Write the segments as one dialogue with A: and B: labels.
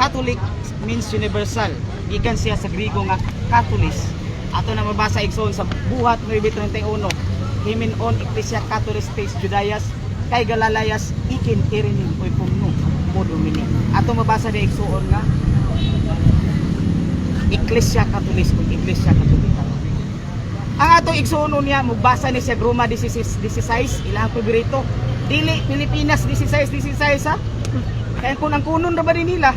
A: Catholic means universal. Gikan siya sa Griego nga Catholis. Ato na mabasa igsoon sa Buhat 9:31. Himinon Ecclesia Catholistes Judaias kay Galalayas ikin irinim oy pumno mo Domini. Ato mabasa di igsoon nga Ecclesia Catholis o Ecclesia Katolika. Ang ato igsoon niya mubasa ni sa Roma 16 ilang Pebrito. Dili Pilipinas 16 ha. Kaya kung ang kunon ra ba din nila,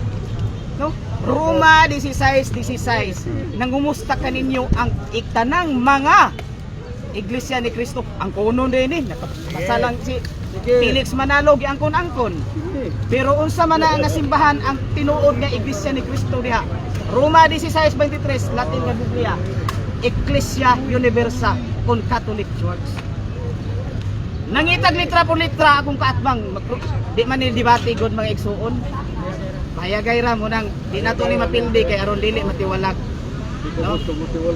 A: no? Roma 16 nangumusta kaninyo ang iktanang mga Iglesia ni Cristo. Ang kunon din ni nakabasa lang si Felix Manalo giangkon-angkon. Pero unsa man nga simbahan ang tinuod nga Iglesia ni Cristo diha? Roma 16:23 Latin nga Biblia. Ecclesia Universa con Catholic Church. Nangitag litra por litra akong kaatbang di man ni debate god mga igsuon. Hayagay ra mo nang di nato ni mapildi kay aron dili matiwalag. No?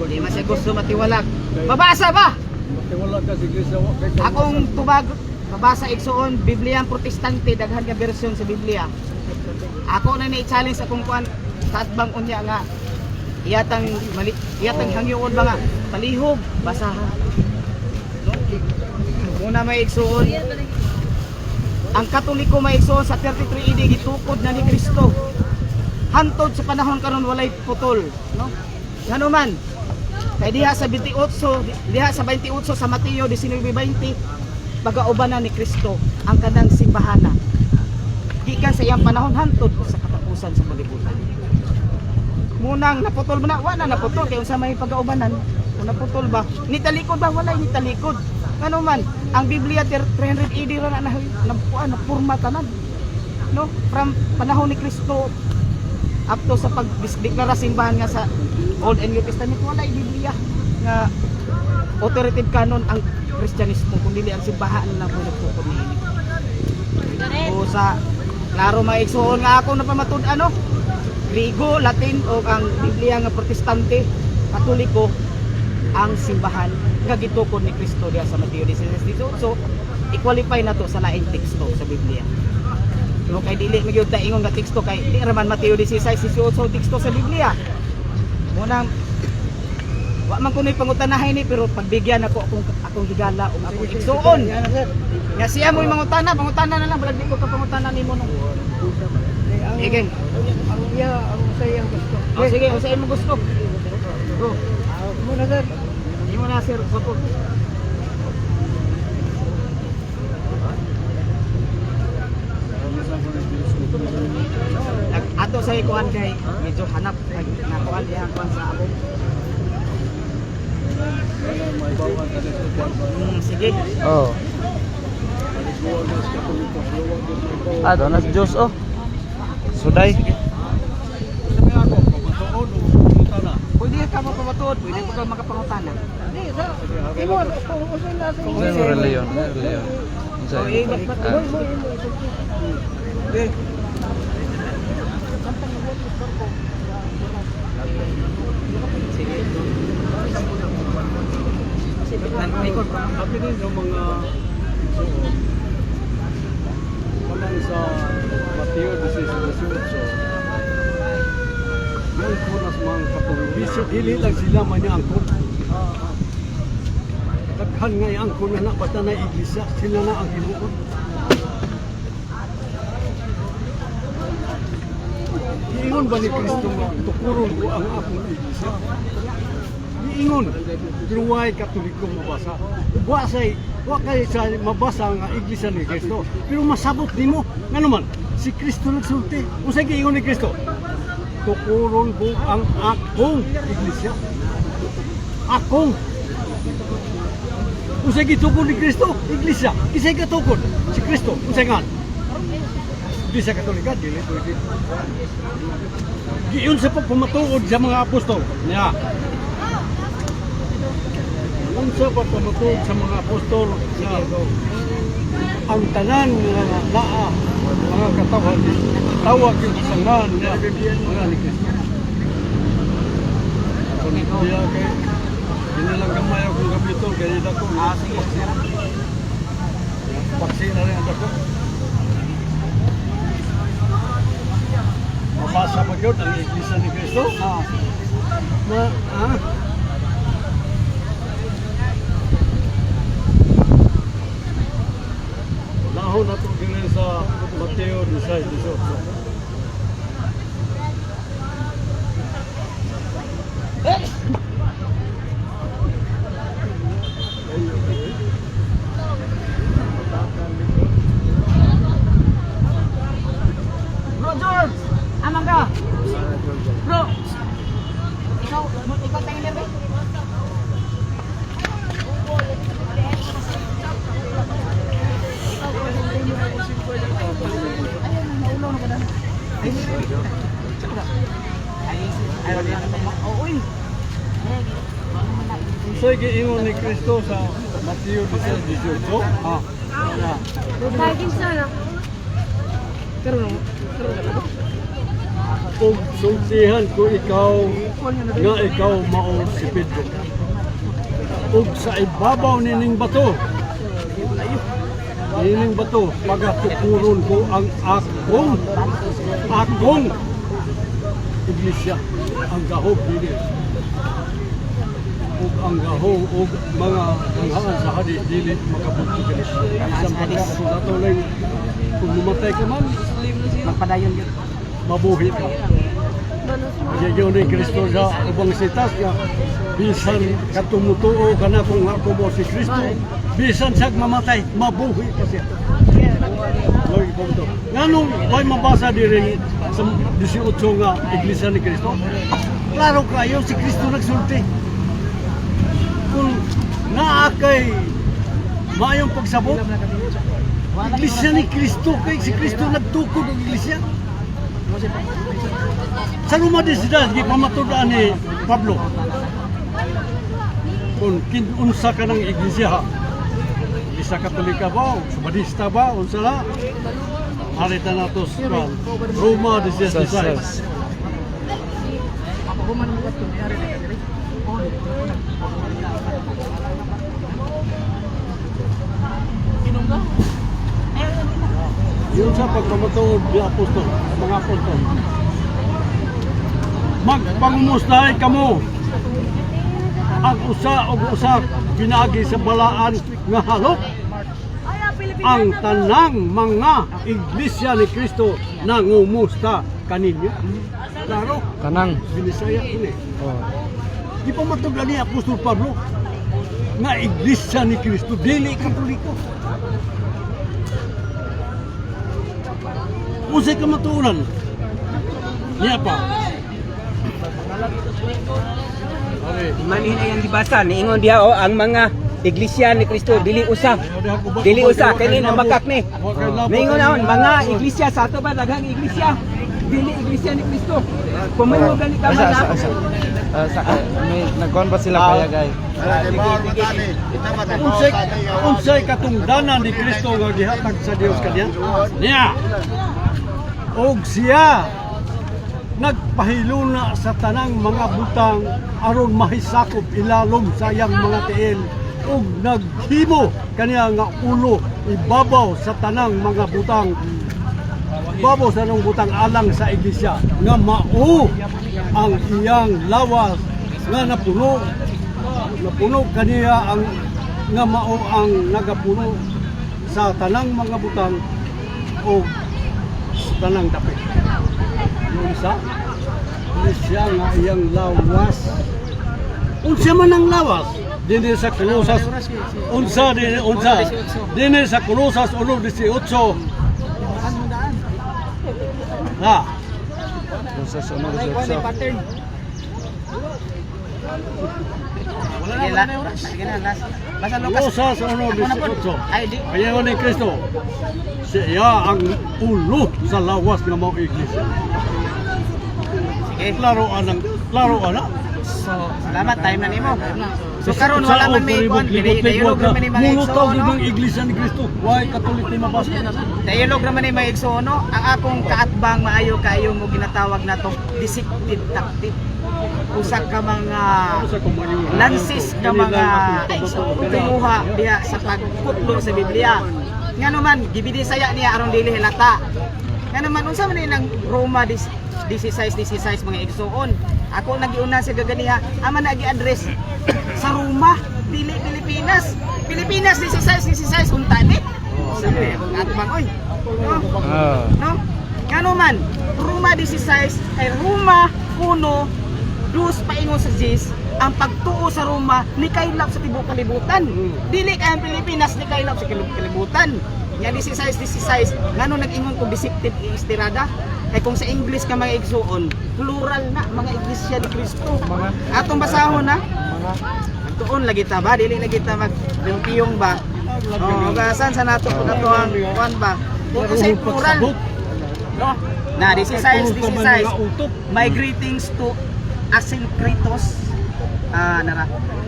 A: Di man siya gusto matiwalag. Mabasa ba?
B: Matiwalag ka sa iglesia.
A: Akong tubag mabasa igsuon Biblia Protestante daghan nga bersyon sa Biblia. Ako na ni-challenge akong kuan katbang unya nga iyatang hangyoon ba nga palihog basahan. No? Muna may igsuon ang Katoliko may igsuon sa 33 AD gitukod na ni Kristo hantod sa panahon karon walay putol, no? Ngano man kay diha sa 28 sa Mateo 19:20 pagaubanan ni Kristo ang kanang simbahana gikan sa iyang panahon hantod sa katapusan sa kalibutan. Munang naputol ba na? Wala naputol kay unsa may pagaubanan. Kung naputol ba? Nitalikod ba? Wala nitalikod. Ano man, ang Biblia 300 AD ra na napurma tanan. No? From panahon ni Kristo up to sa pagdeklara simbahan nga sa Old and New Testament wala Biblia nga authoritative canon ang Kristyanismo kundi ang simbahan na po nagtukod niini. O sa klaro maigsuon nga ako napamatud ano? Griego, Latin o ang Biblia nga Protestante, Katoliko ang simbahan nga gitukod ni Kristo diha sa Mateo 16:18. So, i-qualify na to sa laing teksto sa Biblia. No kay dili magyud ta ingon nga teksto kay di ra man Mateo 16:18 teksto sa Biblia. Munang wa man kunoy pangutanahin ni pero pagbigyan ako akong higala o akong igsuon. Nga siya mo'y mangutana na lang balag di ko ka pangutana nimo no. Sige.
B: Ang sayang gusto.
A: Sige, usain mo gusto. Bro,
B: Muna sir.
A: hindi mo na sir, support. Ato sa ikuan kay medyo hanap nakuan diha kuan sa ako. Sige.
C: Oh. Doon na si Diyos oh. Suday.
A: Pwede ka mapamatuod, pwede ka makapangutana.
C: Reliyon.
A: So,
B: Sabi din yung mga igsuon walang sa Mateo 16:18 yung kunas mga Katoliko dili lang sila man yung angkon daghan nga yung angkon na basta na iglesia sila na ang Ginoo. Iingon ba ni Kristo nga tukuron ko ang akong iglesia? Iingon luway Katoliko mabasa wa kay sa mabasa nga iglesia ni Kristo pero masabot nimo nga naman si Kristo nagsulti unsay giingon ni Kristo tukuron ko ang akong iglesia akong unsay gitukod ni Kristo iglesia kisay katukod si Kristo unsay nga Iglesia Katolika dili pwede giyon sa pagpamatuod sa mga apostol niya. Unsa pa pamatuod sa mga apostol nga ang tanan nga naa mga katawan tawag yung isangan nga mga ni Kristo. Kaya kay dinilang gamay akong kapitol kaya dito ko.
A: sige sir.
B: Paksina rin ang dako. Mabasa magyod ang Iglesia ni Cristo.
A: Oo.
B: Lahon na ito din sa Mateo 16:18.
A: Bro George, amang ka. Bro. Ikaw tayo na ba?
B: Unsay giingon ni Kristo sa Mateo 16:18?
A: Oh.
D: Laging sana.
B: Kung sultihan ko ikaw nga ikaw mao si Pedro. Ug sa ibabaw nining bato pagatukuron ko ang akong iglesia, ang gahog dili. Ug ang gahong ug mga hanghaan sa hadis dili makabugto kini. Isang pagkatuloy kung mamatay ka man,
A: Magpadayon yun.
B: mabuhi ka. Nagyayon ni Kristo sa ubang sitas nga bisan katumutuo ka na kung ako mo si Kristo, bisan siya mamatay, mabuhi ka siya. Lord, ito. Nganong may mabasa din rin sa 18 nga Iglesia ni Kristo? Klaro kayo, si Kristo nagsulti. Kung naakay maayong pagsabot, Iglesia ni Kristo, kay si Kristo nagtukod ang Iglesia. Sa Roma de Ciudad, gipamatudaan ni Pablo. Kung kinunsa ka ng Iglesia, Iglesia Katolika ba, Subadista ba, unsa la? Harita natos kan Roma de Ciudad. Yun sa pagpamatuod ni apostol, mga apostol. Magpangumustahay kamo ang usa og usa pinaagi sa balaan nga halok ang tanang mga iglesia ni Kristo nangumusta kaninyo. Klaro,
C: Kanang.
B: Binisaya ini.
C: Oh.
B: Di pa matuglan ni Apostol Pablo nga iglesia ni Kristo dili katoliko. Unsay ka matuunan? Niya pa.
E: Manhin ayang gibasa niingon diha o ang mga iglesia ni Kristo dili usa kini namakak ni. Niingon naon mga iglesia sa ato ba daghang iglesia dili iglesia ni Kristo. Pumayo gani ka man na.
C: May nagkuhan ba sila kaya guys?
B: Unsay katungdanan ni Kristo nga gihatag sa Dios kaniya? Niya. Og siya nagpahiluna sa tanang mga butang aron mahisakop ilalom sa iyang mga tiil ug naghimo kaniya nga ulo ibabaw sa tanang mga butang ibabaw sa tanang butang alang sa iglesia nga mao ang iyang lawas nga napuno kaniya ang nga mao ang nagapuno sa tanang mga butang o tanang dapit. Yung isa, siya nga iyang lawas. Unsa man ang lawas? Dini sa Kolosas, dini sa Kolosas 1:18. Ha,
C: Sa sunod sa
A: Pattern. Wala na oras. Sige na, last. Basta Lucas.
B: Kolosas 1:18.
A: Ay, di.
B: Ayaw ni Kristo. Siya ang ulo sa lawas nga mao iglesia.
A: Sige.
B: Klaro ana.
A: So, salamat. Time na nimo. So, karon wala man may kuan. Dialog naman ni mga
B: Mulutaw
A: igsoon,
B: yun
A: no?
B: ang iglesia ni Kristo. Why Katolik ni mabasa na?
A: Dialog naman ni mga igsoon, no? Ang akong kaatbang maayo kayo mo ginatawag na to deceptive tactic. Usa ka mga lansis ka mga tumuha diha sa pagputlo sa Biblia. Nga naman gibidi saya niya aron dili halata. Nga naman unsa man ilang Roma 16 mga igsoon. Ako nagiuna sa gaganiha, ama na gi-address sa Roma, dili Pilipinas. Pilipinas 16 unta ni. Sabi ko atbang oy. No? Ngano man, Roma 16 kay Roma 1 dus paingon sa Jis, ang pagtuo sa Roma ni kaylap sa tibuok kalibutan. Dili kay ang Pilipinas ni kaylap sa kalibutan. Nya 16 ngano nag-ingon ko deceptive istirada. Kay kung sa English ka mga igsoon, plural na mga iglesia ni Kristo. Atong basahon na. Tuon lagi ta ba, dili lagi ta magpiyong ba. Oh, gasan sa nato ang kuan ba. Kung sa plural. No? Na 16. My greetings to Asyncritos.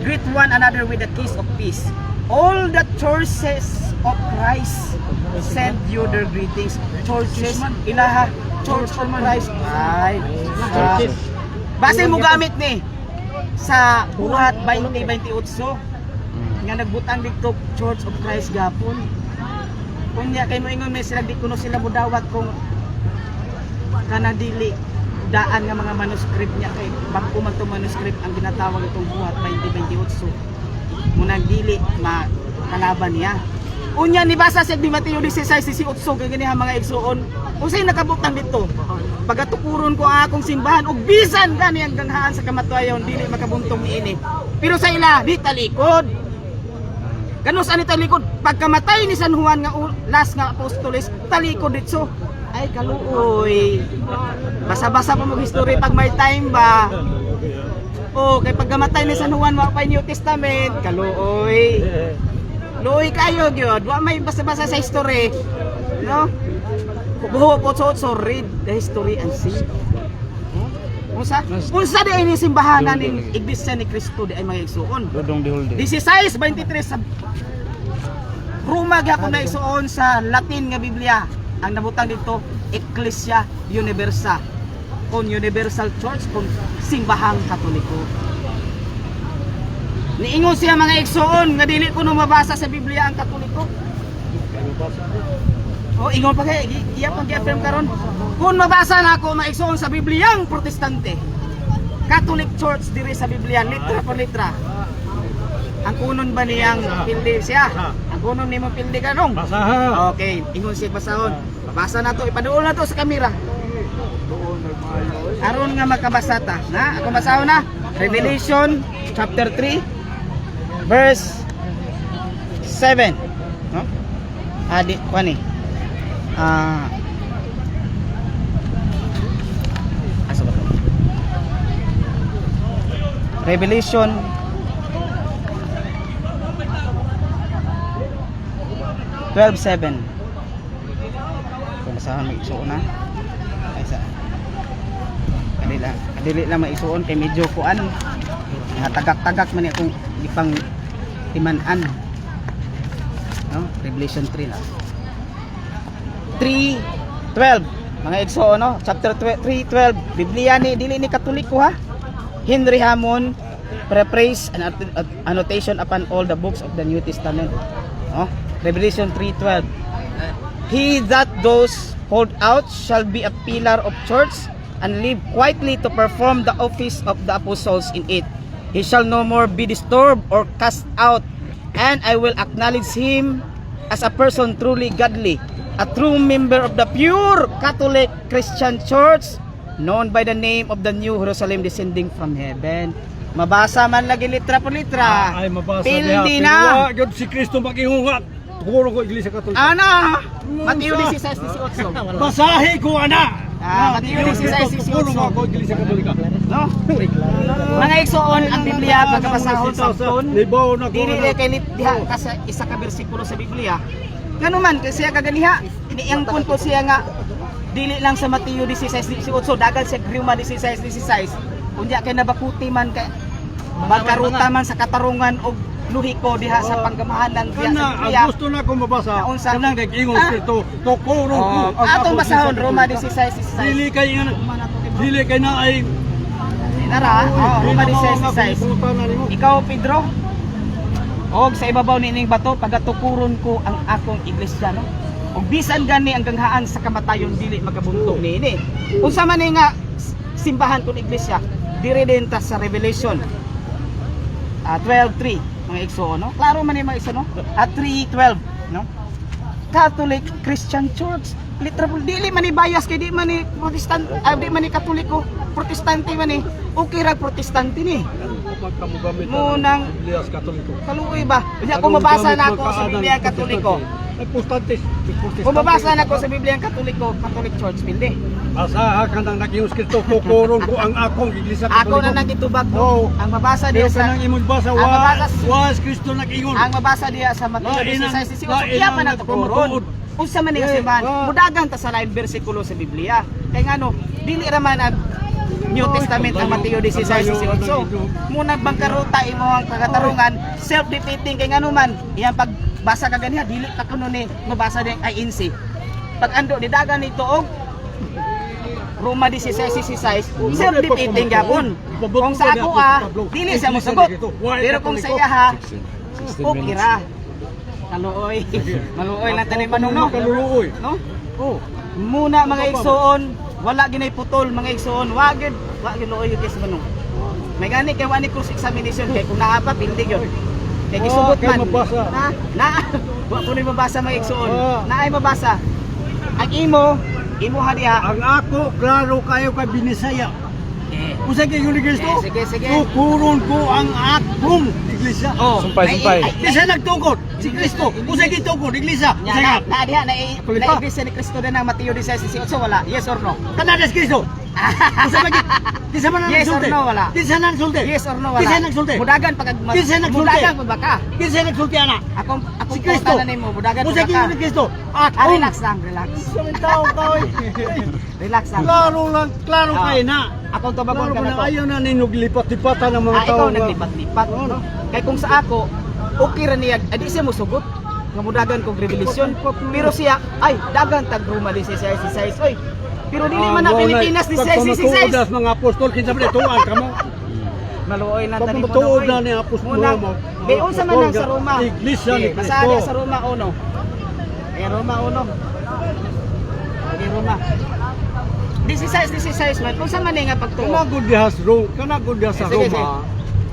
A: Greet one another with a kiss of peace. All the churches of Christ send you their greetings. Churches, ilaha, Church of Christ. Ay, base mo gamit ni sa buhat 2028 nga nagbutang dito Church of Christ gapon. Kunya kay mo ingon may sila di kuno sila mudawat kung kana dili daan nga mga manuscript niya kay bangko man to manuscript ang ginatawag itong buhat 2028 muna dili makalaban niya. Unya ni basa sa Mateo 16:18 kay ganiha mga igsoon unsay nakabutang dito pagatukuron ko ang akong simbahan ug bisan gani ang ganghaan sa kamatayon dili makabuntong niini pero sa ila di talikod kanos ani talikod pagkamatay ni San Juan nga last nga apostoles talikod dito. Ay kaluoy. Basa-basa pa mo history pag may time ba. Oh, kay pagkamatay ni San Juan wa pa New Testament, kaluoy. Luoy kayo gyud, wa may basa-basa sa history. No? Buho po so read the history and see. Unsa di ini simbahanan ning Iglesia ni Cristo di ay mga igsoon. 16:23 sa Roma gyapon na igsoon sa Latin nga Biblia. Ang nabutang dito, Ecclesia Universa. Kung Universal Church, kung simbahang Katoliko. Niingon siya mga igsoon, nga dili ko no mabasa sa Biblia ang Katoliko. O, ingon pa kaya, iya pang gi-affirm karon. Kung mabasa na ako mga igsoon sa Biblia ang Protestante, Catholic Church diri sa Biblia, litra por litra. Ang kunon ba niyang pildi siya? Ang kunon nimo pildi kanong? Basahan. Okay, ingon siya basahon. Babasa na to, ipaduol na to sa kamera. Aron nga makabasa ta. Na, ako basahon na. Revelation chapter 3 verse 7. No? Adi, kuan ni. Asa ba to? Revelation (12:7). Kung basahan may isuon na. Ay sa. Adili lang maisuon kay medyo kuan. Tagak-tagak man akong ipang timan-an. No? Revelation 3 na. 3:12. Mga igsoon no, chapter 3:12. Biblia ni dili ni Katoliko ha. Henry Hammond preface an annotation upon all the books of the New Testament. No? Revelation 3:12. He that those hold out shall be a pillar of church and live quietly to perform the office of the apostles in it. He shall no more be disturbed or cast out, and I will acknowledge him as a person truly godly, a true member of the pure Catholic Christian Church, known by the name of the New Jerusalem descending from heaven. Mabasa man lagi litra por litra.
B: Ay mabasa
A: Pildi
B: niya.
A: na.
B: Pero si Kristo mag-ihungat. Puro ko Iglesia Katolika.
A: Ana, Mateo 16:18.
B: Basahi ko ana.
A: Mateo 16:18.
B: Puro ko Iglesia Katolika.
A: No? Mga igsoon ang Biblia pagkabasahon sa ton.
B: Libaw na ko.
A: Dili kay diha kasi isa ka bersikulo sa Biblia. Ngano man kasi kaganiha iniangkon ko siya nga dili lang sa Mateo 16:18 dagal sa Roma 16:16. Unya kay nabakuti man kay magkaruta man sa katarungan og luhi ko diha sa panggamahanan diha sa Biblia.
B: Ang gusto na ko mabasa.
A: Naunsa?
B: Kanang nag-ingon Kristo. Tukuro ko.
A: Atong basahon Roma 16:16.
B: Dili kay na ay
A: Nara, Roma 16:16. Ikaw Pedro, og sa ibabaw nining bato pagatukuron ko ang akong iglesia no. Og bisan gani ang ganghaan sa kamatayon dili magabuntong niini. Unsa man ni nga simbahan kun iglesia diri din ta sa Revelation 12:3 mga igsoon, no? Klaro man ni mga igsoon, no? At 3:12, no? Catholic Christian Church. Literal dili man ni bias kay di man ni Protestant, di man ni Katoliko, Protestante man ni. Okay ra Protestante ni. Munang
B: Biblias Katoliko.
A: kaluoy ba? Hindi ako mabasa na ako sa Biblia Katoliko.
B: Protestante.
A: Kung mabasa na ako sa Biblia Katoliko, Catholic Church pildi.
B: Basaha ka nang nag-ius Kristo, kukuron ko ang akong iglesia
A: Ako na
B: Katoliko.
A: nagitubag
B: Oo.
A: ko. Ang mabasa
B: Pero
A: diya sa
B: kanang imong basa,
A: ang mabasa-
B: was Kristo nag-ingon.
A: ang mabasa diya sa Mateo
B: Lain ang-
A: 16:18.
B: lain
A: Iya
B: ang
A: pa na to
B: nagpamatuod.
A: Unsa man ni
B: Eh,
A: simbahan?
B: ah.
A: Mudagan ta sa lain bersikulo sa Biblia. Kay ngano, dili ra man ang New Testament ang Mateo 16:18. Muna bangkaruta imo ang kagatarungan, self-defeating kay ngano man, iyang pagbasa ka ganiha dili ka kuno ni mabasa din ay INC. Pag ando ni dagan nito og Roma 16:16, self-defeating gyapon. Kung sa ako dili siya mosugot. Pero kung sa iya ha, okay ra. Kaluoy. Maluoy lang tani manong no.
B: Kaluluoy.
A: No?
B: Oh.
A: Muna mga igsoon, wala ginay putol mga igsoon, wagid luoy yung manong. May gani kay wani cross examination kay kung naa pa pildi gyud. Kay gisugot
B: kay
A: man.
B: mabasa.
A: Na wa ko ni mabasa mga igsoon.
B: Ah.
A: Naay mabasa. Ang imo hadiha.
B: Ang ako, klaro kayo kay Binisaya. Usa kay Guli Kristo.
A: Sige, sige.
B: Tukuron ko ang akong iglesia.
A: Oh,
C: Sumpay.
B: Di siya nagtungkod. Si Kristo. Usa kay tungkod iglesia.
A: Nya
B: Usa
A: na
B: ka.
A: diha na
B: Kulit pa.
A: iglesia ni Cristo din ang Mateo 16:18 wala. Yes or no?
B: Kanada si Kristo. Usa lagi. Di siya man
A: Yes or
B: nagsulti.
A: no, wala?
B: Di siya nagsulti.
A: Yes or no
B: Di
A: wala.
B: siya nagsulti.
A: Mudagan pag
B: Di siya nagsulti.
A: mudagan pag baka.
B: Di siya nagsulti ana.
A: Akong
B: Si Kristo.
A: na nimo mudagan
B: Usa
A: pag
B: kay
A: baka.
B: Guli Kristo.
A: Relax lang, relax.
B: Sa tao tao.
A: Relax lang.
B: Klaro
A: Ah.
B: kayo na.
A: Akong tubagon
B: Klaro
A: ka
B: ko
A: na
B: na
A: to.
B: ayaw na ninog lipat-lipatan ng mga tao.
A: Ikaw
B: nga.
A: naglipat-lipat, no? Kay kung sa ako, okay ra niya, adi siya mosugot. Nga mudagan kog revelation. Pero siya, ay, dagan tag Roma 16:16. Oy. Pero dili man na Pilipinas
B: Pag
A: 16:16.
B: pamatuod mga apostol, kinsa ba tuan ka mo?
A: Maluoy lang
B: Pag
A: tani mo.
B: pamatuod na ni apostol
A: Muna,
B: mo.
A: gayon sa man sa Roma.
B: Iglesia ni Cristo.
A: Basa sa Roma 1. Roma 1. Okay, Roma. 16 man. Kung sa man nga pagtuo.
B: Kanagod dihas Rome, kanagod dihas sa
A: Sige,
B: Roma.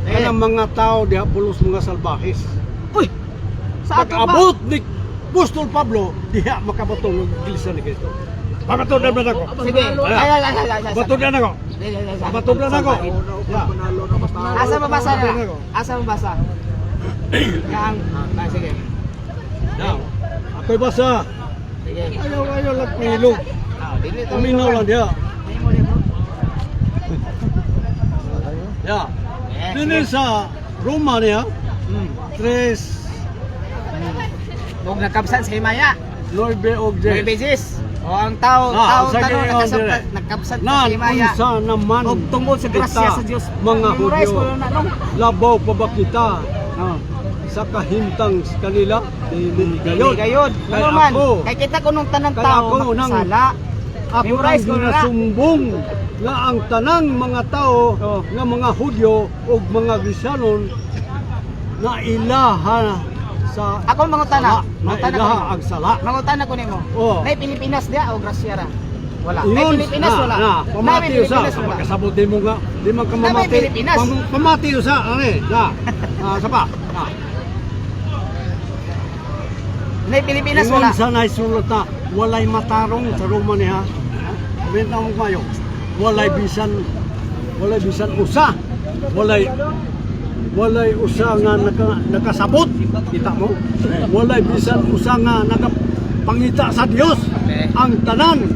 A: sige.
B: Kanang mga tao diha pulos mga salbahis.
A: Uy. Sa ato ba?
B: Pag-abot ni Apostol Pablo, diha makabato ng iglesia ni Cristo. Pagbato na ako.
A: Sige. Ay.
B: Bato na ako. Bato na ako. Ya.
A: Asa mabasa na? Asa mabasa? Yang, sige.
B: Now, ako'y basa.
A: Sige.
B: Ayaw lang pilog.
A: Dili to.
B: Uminaw lang diha.
A: Nimo ni bro.
B: Ya. Dili sa Roma niya, 3,
A: Huwag nagkabsan sa Himaya.
B: 9 og 10.
A: May beses. O ang tao,
B: Sa
A: tanong
B: ganyan,
A: nagkabsan
B: Nan
A: sa Himaya.
B: unsa naman
A: Og tungkol sa grasya
B: kita,
A: sa Dios.
B: mga
A: Memorize ko
B: Hudyo,
A: na no.
B: labaw pa ba kita sa kahintang kanila? Dili gayon.
A: Gayon.
B: Kay
A: Ano man?
B: ako,
A: Kay kita ko nung tanang
B: Kay
A: tao
B: ako nang-
A: makasala.
B: ako
A: Memorize ko
B: nang
A: na.
B: ginasumbong nga ang tanang mga tao nga mga Hudyo ug mga Grisanon na ilaha sa
A: Ako mangutana.
B: na
A: Mangutana ko.
B: ilaha ang sala.
A: Mangutana ko nimo.
B: Oh.
A: Nay Pilipinas dia o grasya ra? Wala. Nay
B: Ingon
A: Pilipinas wala.
B: na
A: Nay
B: pamati usa
A: Pilipinas wala.
B: makasabot din mo nga di man ka
A: Na may
B: mamati
A: Pilipinas.
B: pamati usa ani na sapa na
A: Nay Pilipinas
B: ingon
A: wala.
B: sa naisulat na walay matarong sa Roma niya benta mo kayo walay bisan usa walay usa nga nakasabot kita mo walay bisan usa nga nakapangita sa Dios ang tanan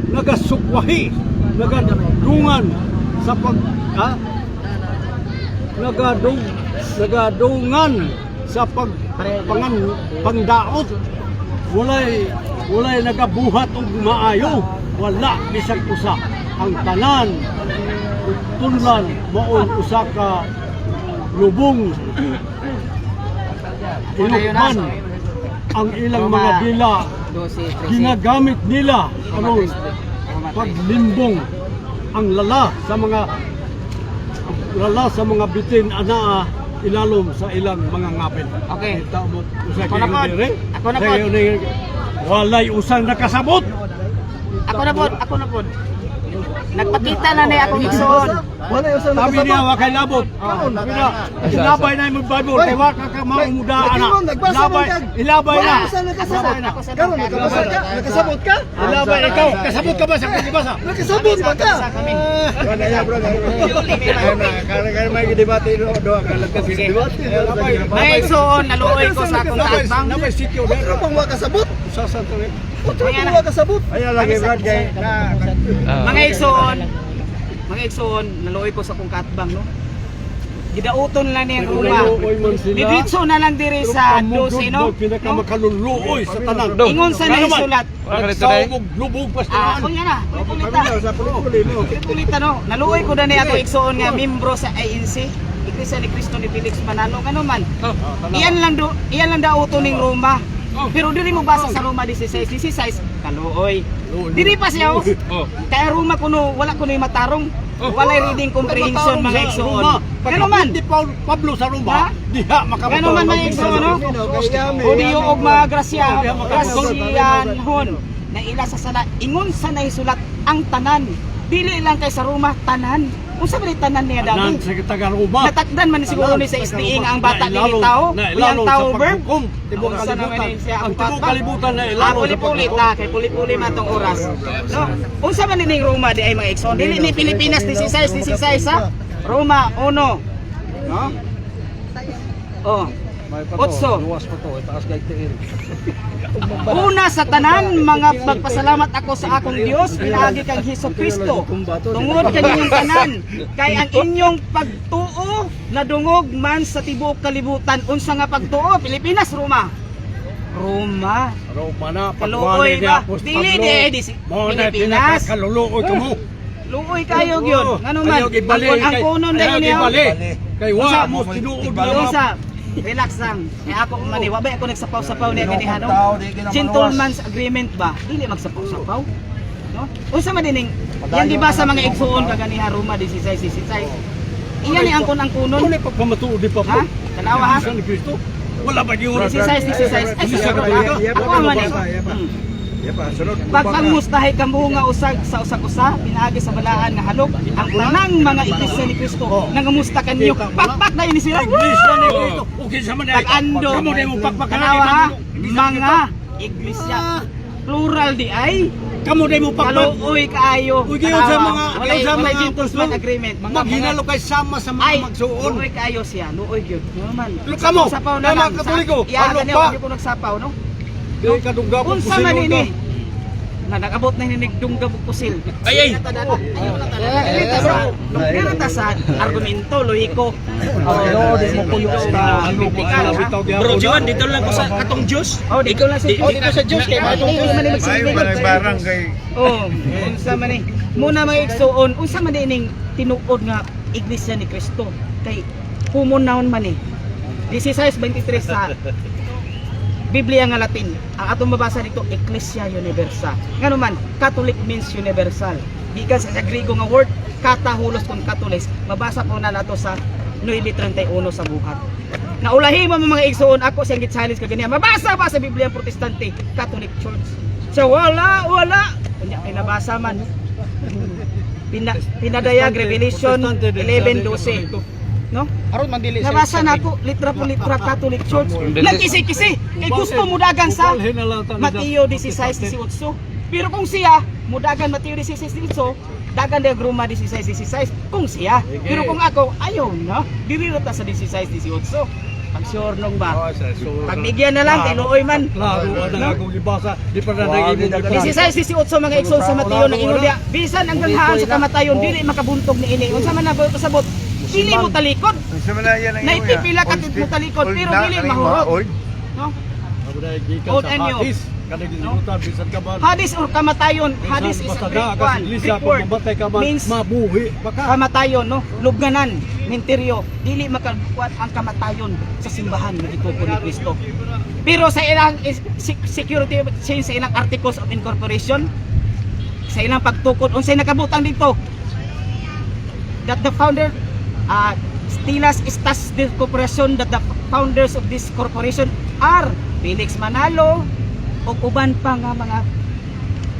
B: nagasukwahi nagadungan sa nagadungan sa pangdaot walay nagabuhat og maayo wala bisag usa ang tanan tunlan maon usa ka lubong inukman ang ilang mga dila
A: 12, 13.
B: ginagamit nila anong paglimbong ang lala sa mga bitin anaa ilalom sa ilang mga ngapin.
A: Okay.
B: Kita mo usa
A: Ako na po.
B: dire.
A: Ako na po.
B: Walay usang nakasabot.
A: Ako na pod. Nagpakita na niya akong igsoon.
B: Sabi niya, wakay labot. Ilabay na yung Bible. Kaya waka ka maumudaan na. Ilabay na.
A: Karon nakabasa ka?
B: Nakasabot ka? Ilabay ikaw. Kasabot ka ba sa pagbasa?
A: Nakasabot ba ka? Mga igsoon, naluoy ko sa akong katbang.
B: Namay sityo na. Ano pang makasabot? Sasanto rin.
A: Mga igsoon, naluoy ko sa akong katbang, no? Gidauton lang niya ang uma. Didritso na lang diri sa 12, no?
B: Pinakamakaluluoy sa tanan.
A: Ingon sa naisulat.
B: Nagsawog lubog pa sa tanan.
A: Kunya na, pulita no. Naluoy ko na niya ako igsoon nga membro sa ANC. Iglesia ni Cristo ni Felix Manalo ano man. Iyan lang dauto ning Roma. Pero dili mo basa sa Roma 16:16 kaluoy. Dili pa siya. Kaya Roma kuno wala kuno matarong. Walay reading comprehension mga igsoon. Kano man
B: di Pablo sa Roma. Diha makabato.
A: Kano man mga igsoon no? O diyo og mga grasyanhon na ila sa sala ingon sa naisulat ang tanan. Dili lang kay sa Roma tanan. Unsa man tanan niya dami?
B: Sa taga Roma.
A: Natakdan man siguro ni sa SDA nga ang bata ni tao. Yang tao verb. Unsa naman ni siya ang
B: tibok kalibutan na ilalo sa
A: puli-puli ta kay puli-puli man tong oras. No? Unsa man ning Roma di ay mga igsoon? Dili ni Pilipinas 16 ha? Roma 1. No? Oh. Otso. Una sa tanan, mga magpasalamat ako sa akong Dios, pinaagi kang Hesus Kristo. Tungod kaninyong tanan, kay ang inyong pagtuo nadungog man sa tibuok kalibutan. Unsa nga pagtuo? Pilipinas, Roma. Roma.
B: Roma na
A: Kaluoy ba? Dili di Pilipinas.
B: Kaluluoy ka mo.
A: Luoy kayo gyud. Ngano man? Ang kunon dayon niya.
B: Kay wa mo tinuod
A: Unsa? Relax lang. Eh ako maniwa ba ako nagsapaw-sapaw niya ganihan no? Gentleman's agreement ba? Dili magsapaw-sapaw. No? Unsa man dining yan di ba sa mga igsoon kaganiha Roma 16:16. Iyan ni ang kunon.
B: Kung may pagpamatuod di pa po.
A: Ha? Tanawa ha?
B: Sa ni Kristo. Wala ba yung
A: 16:16. Ay sa ako man ni. Pagpangmustahay kamo nga usag sa usag-usa pinaagi sa balaan nga halog ang tanang mga iglesia ni Kristo nangamusta kanyo pakpak na ini sila
B: Iglesia ni Kristo. Okay sa man.
A: pag-ando
B: Kamo di mo pakpakan
A: kanawa ha mga iglesia plural di ay
B: Kamo di mo pakpak.
A: kaluoy kaayo
B: Uy, yun sa mga
A: walay gentleman agreement
B: Maghinalo kay sama sa mga
A: ay
B: magsuon.
A: luoy kaayo siya luoy gyud naman
B: Kamo,
A: sapaw na
B: tama
A: lang
B: Katoliko.
A: iya
B: Ano
A: ganyan
B: pa?
A: ko nagsapaw no
B: Di kadungga po
A: unsa man ini na nag-abot na hinigdunggab og pusil. Ay! Pero ta sa argumento lohiko. Oh, di mo kulo sa
E: Bro Juan, dito lang ko sa katong Diyos.
A: Oh, dito lang sa dito sa Diyos kay
F: barang kay
A: Oh, unsa man ni? Muna mga igsoon, unsa man dining tinuod nga Iglesia ni Cristo kay humon naon man ni. 16:23 sa Biblia nga Latin. Ang atong mabasa dito Ecclesia Universal. Ngano man, Catholic means universal. Gikan sa Griego nga word katahulos kung Katolis. Mabasa po na nato sa 9:31 sa buhat. Naulahi mo mga igsoon ako siyang git-challenge kaganiya. Mabasa ba sa Biblia Protestante, Catholic Church? So wala. Kunya kay nabasa man. Pinadayag Revelation 11:12. No?
F: aron man dili
A: Nabasa na ako, litra po litra Catholic Church. Nagkisi-kisi. Kay gusto mo dagan sa Mateo 16:18. Pero kung siya, mudagan Mateo 16:18, dagan de Roma 16:16. Kung siya. Pero kung ako, ayaw na. Dili ra ta sa 16:18. Pag sure nung ba? Pagbigyan na lang, kay luoy man.
B: Klaro na akong ibasa. Di pa na nag-ibig.
A: 16:18 mga igsoon sa Mateo ng inulya. Bisan ang ganahan sa kamatayon, dili makabuntog ni ini. Unsa man na pasabot? Dili mo talikod. Naipipila ka mo talikod pero dili mahurot. No? Old and new. Hadis or kamatayon. Hadis is a Greek word. Means
B: mabuhi.
A: kamatayon, no? Lubganan, menteryo. Dili makabuat ang kamatayon sa simbahan ng Ituko ni Kristo. Pero sa ilang security change sa ilang articles of incorporation, sa ilang pagtukod, unsay nakabutang dito? That the founder Stilas estas the corporation that the founders of this corporation are Felix Manalo o uban pa nga mga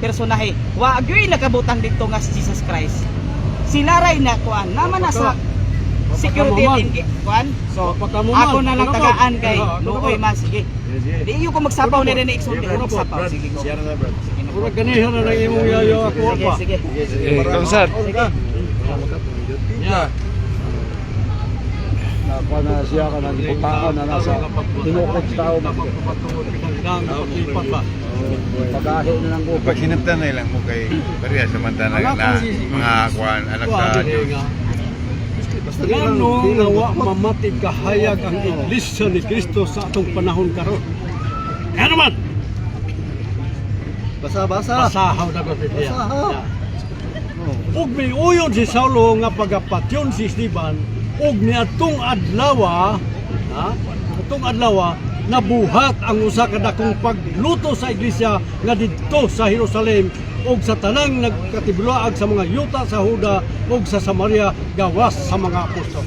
A: personahe. Wa agree nakabutang dito nga si Jesus Christ. Sila ray na kuan naman na sa security in kuan. So ako na lang tagaan kay Luoy man sige. Di iyo ko magsapaw ni Rene Ixon, di ko magsapaw. Sige ko.
B: Murag ganihan na lang imong yayo ako pa.
A: Sige.
F: Kang sir.
B: Yeah.
C: Ako na siya ka nang iputaan na nasa tinukod sa tao. Pag-ahi na lang ko.
F: Pag hinaptan na ilang mo kay Maria samantala na mga kuan anak sa Diyos.
B: Ngano nga wa mamati kahayag ang iglesia ni Kristo sa atong panahon karon. Ano man?
C: Basa-basa.
B: Basahaw na ko siya. Ug may uyon si Saulo nga pagapatyon si Esteban ug niadtong adlaw, atong adlaw nabuhat ang usa ka dakong pagluto sa iglesia nga didto sa Jerusalem ug sa tanang nagkatibulaag sa mga yuta sa Huda ug sa Samaria gawas sa mga apostol.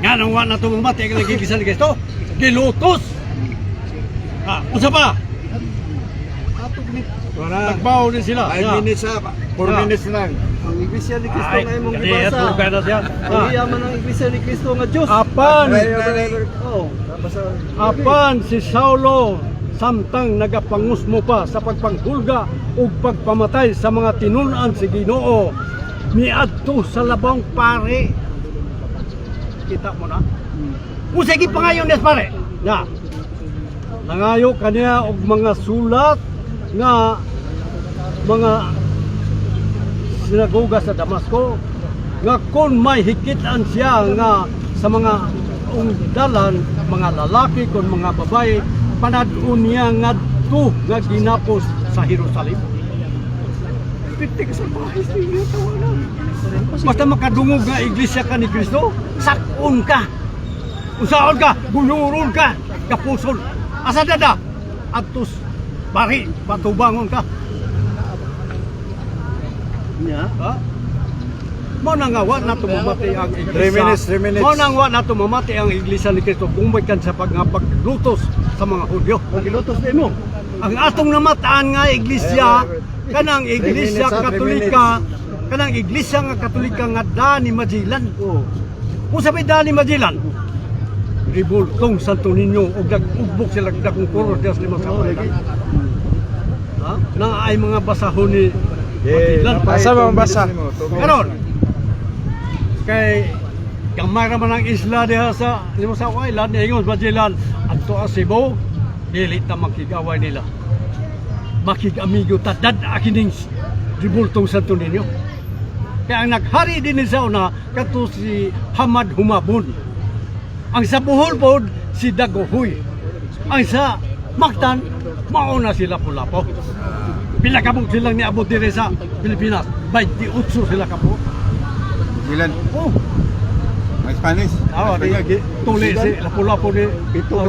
B: Nga wa na itong mamati ang iglesia ni Kristo, gilutos. Usa pa? Nagbaw din sila.
C: 5 minutes ha. 4 minutes lang. Ang iglesia ni Kristo nga imong gibasa. Ang iyaman ang iglesia ni Kristo nga Dios.
B: Apan si Saulo samtang nagapangusmo pa sa pagpanghulga ug pagpamatay sa mga tinun-an si Ginoo miadto sa labang pare. Kita mo na? Usagi pa ngayon des pare. Na. Nangayo kaniya og mga sulat nga mga sinagoga sa Damasco nga kung may hikitan siya nga sa mga ungdalan, mga lalaki kung mga babae, panadun niya ngadto nga ginapos sa Jerusalem. Pitik sa bahay niya tawanan. Basta makadungog nga iglesia ka ni Kristo, sakon ka. Usaon ka, gunuron ka, kapuson. Asa dada? Atus bari, patubangon ka.
C: Nya.
B: Mo nang wa na tumamati ang iglesia.
C: 3 minutes.
B: Mo nang wa na tumamati ang iglesia ni Kristo kung may kan sa paglutos sa mga Hudyo.
C: Magilutos din mo.
B: Ang atong namataan nga iglesia, kanang iglesia katolika, kanang iglesia nga katolika nga Dani Magellan. Kung sabi Dani Magellan, ribultong Santo Niño ug nag-ugbok sila dakong kuro Dios lima sa lagi. Na ay mga basahon ni Magellan.
C: Asa ba ang basa?
B: Karon kay gamay naman ang isla diha sa lima sa island ni Ingon Magellan adto sa Cebu, dili ta makigaway nila. Makig-amigo ta dad-a kining ribultong Santo Niño. Kaya ang naghari din sa una kato si Hamad Humabon. Ang sa Bohol pod si Dagohoy. Ang sa Mactan mauna sila Pulapo. Pila kabog silang niabot dire sa Pilipinas. 28 sila kabog.
F: Ilan?
B: Oh,
F: May Spanish?
B: di tuli si Lapu-Lapu ni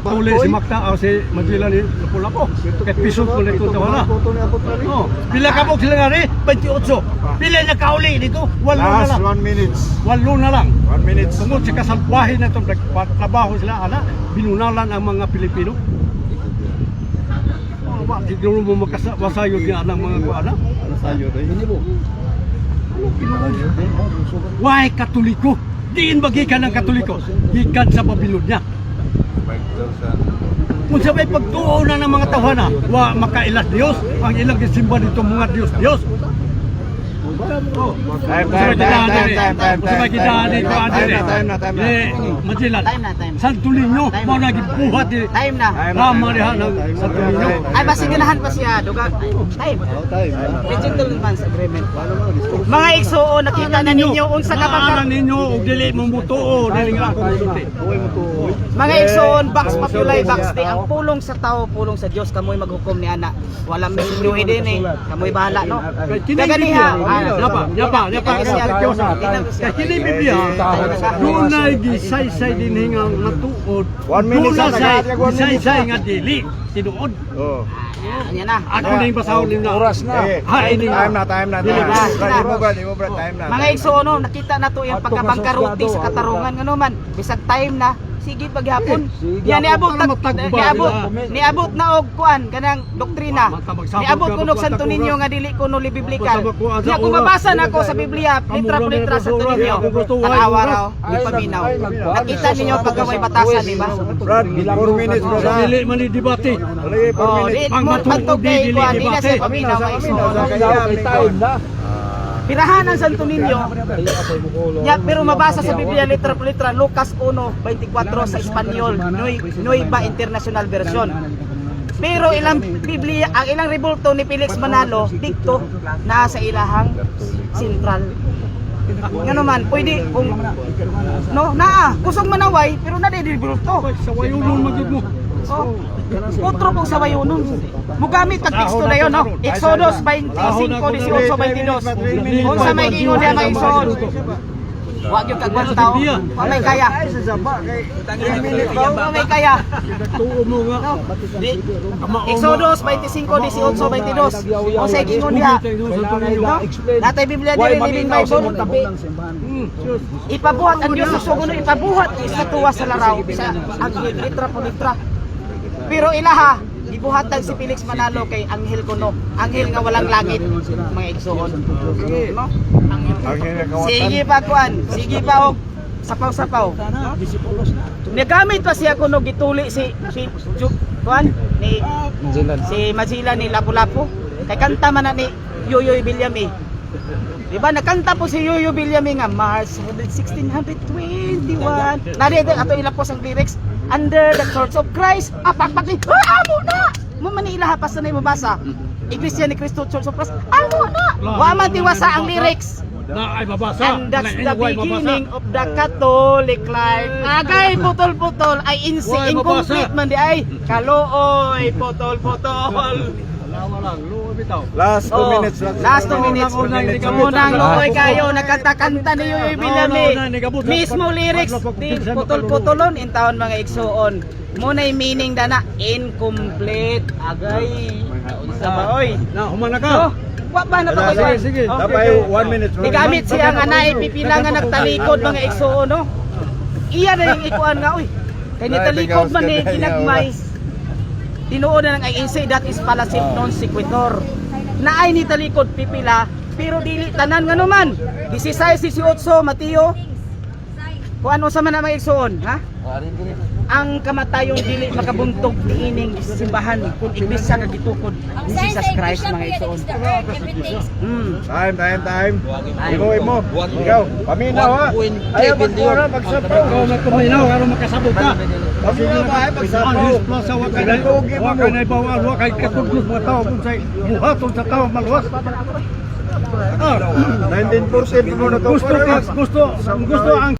B: tuli si Mactan o si Magellan ni Lapu-Lapu. Kay pisot ko nito tawala. Oh, pila kabog sila nga rin 28. Pila na kauli dito 8 na lang.
C: 1 minutes.
B: 8 na lang.
C: 1 minute.
B: Tungkol sa kasalbahin na ito, nagtrabaho sila, binunalan ang mga Pilipino. Siguro mo makasayod niya ang mga kuana.
C: Sayo doy.
B: Why Katoliko? Diin ba gikan ng Katoliko? Gikan sa Babylonia.
F: 5,000.
B: Kung sabay pagtuo na ng mga tawhana, wa makailas Dios, ang ilang gisimba dito mga Dios.
C: Time.
B: Magellan.
A: Time na.
B: Santo Niño, mo na gibuhat ni
A: Time na.
B: Rama diha ng Santo Niño.
A: Ay basi ganahan pa siya duga. Time. Gentleman's agreement. Mga igsuon nakita na ninyo unsa ka
B: Naanan ninyo og dili mo mutuo dili nga ako mututi.
A: Mga igsoon, box papulay, box di. Ang pulong sa tao, pulong sa Diyos. Kamoy maghukom ni ana. Walang misinuhi din eh. Kamoy bahala, no? Kaganiha.
B: Yapa. Kaya kini Biblia, doon na gisaysay din nga matuod.
C: 1 minute
B: Doon na
C: sa
B: gisaysay nga dili. Tinuod.
C: Oh.
A: Yan na.
B: Ako na yung basahon nila.
C: Oras na. Time na.
A: Dili na.
C: Time na.
A: Mga igsoon, nakita na to yung pagkabangkaruti sa katarungan. Nga naman, bisag time na sige paghapon.
B: Sige,
A: Yan niabot
B: para matagba
A: niabot na og kuan kanang doktrina. Niabot ko og Santo Niño nga dili ko no biblical. Nya kung mabasa na ako sa Biblia, litra por litra sa Santo Niño. Tanawa raw, di paminaw. Nakita ninyo pagkaway batasan, di ba?
C: Brad, 4 minutes bro.
B: Dili man ni debate.
C: Lagi 4
A: Oh,
C: minutes.
A: di mo pantog kay kuan, di na siya paminaw nga igsoon. Pirahan ang Santo Niño. Ya, pero mabasa sa Biblia litra por litra Lucas 1:24 sa Espanyol, Nueva International Version. Pero ilang Biblia, ang ilang rebulto ni Felix Manalo dikto na sa ilahang sentral. Ngano man, pwede kung no, kusog manaway pero na di rebulto.
B: Sa wayunon magud mo.
A: Oh, otro pong sa wayunon. Mugamit tag teksto na yon, no? Exodus 25:18-22. Kung sa may ingon niya may Exodus. Wag yung kagwan tao. Wa may kaya. Wa may kaya.
B: Tuo mo nga.
A: Di- Exodus 25:18-22. Kung sa ingon niya, no? Natay Biblia diri Living Bible. Ipabuhat ang Dios sa sugo, ipabuhat sa tuwa sa laraw sa ang litra po litra. Pero ilaha, gibuhatan si Felix Manalo kay anghel kuno. Anghel nga walang langit, mga igsoon. No?
F: Ang hinakawatan.
A: Sige pa kuan, sige pa og sapaw-sapaw. Nagamit pa siya kuno gituli si kuan ni si Mazila ni Lapu-Lapu. Kay kanta man na ni Yoyoy Villame. Diba nakanta po si Yoyo Villame nga March 1621. Nari ato ilapos ang lyrics. Under the Church of Christ. Pakpak ni. Amo na. Mo man ilaha pa sa nay mabasa. Iglesia ni Cristo Church of Christ. Amo na. Wa man tiwasa ang lyrics.
B: Na ay mabasa.
A: And that's the beginning of the Catholic life. Agay putol-putol ay incomplete man di ay. Kalooy putol-putol.
C: Last 2
A: Oh,
C: minutes lang.
A: last 2 minutes. Unang looy kayo, nakanta-kanta ni Yoyoy Villame. Mismo lyrics, di putol-putolon in taon mga igsoon. Muna'y meaning dana, incomplete. Agay. Unsa ba oy?
B: Na humana
A: No,
B: ka.
A: wa ba na pa ko?
C: Sige.
A: Oh.
C: Dapat 1 minute.
A: Igamit siya nga na ipipila nga nagtalikod mga igsoon, no? Iya na yung ikuan nga, uy. Kay nitalikod man ni ginagmay. Tinuod na ng INC, that is fallacy non sequitur. Naay nitalikod pipila, pero dili tanan nga naman. 16-18 Mateo. Kung ano sa man ang mga igsoon, ha? Ang kamatayong dili makabuntog niining simbahan kung iglesia nga gitukod ni Jesus Christ mga igsoon.
C: Time. Imo. Ikaw, paminaw ha. Ayaw magpura, magsapaw.
B: Ikaw na kumainaw aron makasabot ka.
C: Paminaw ba ay magsapaw.
B: Ang plaza wa kay bawal wa kay katuglos mga tao kung say buhaton sa tao maluwas.
C: 19% mo na to.
B: Gusto ang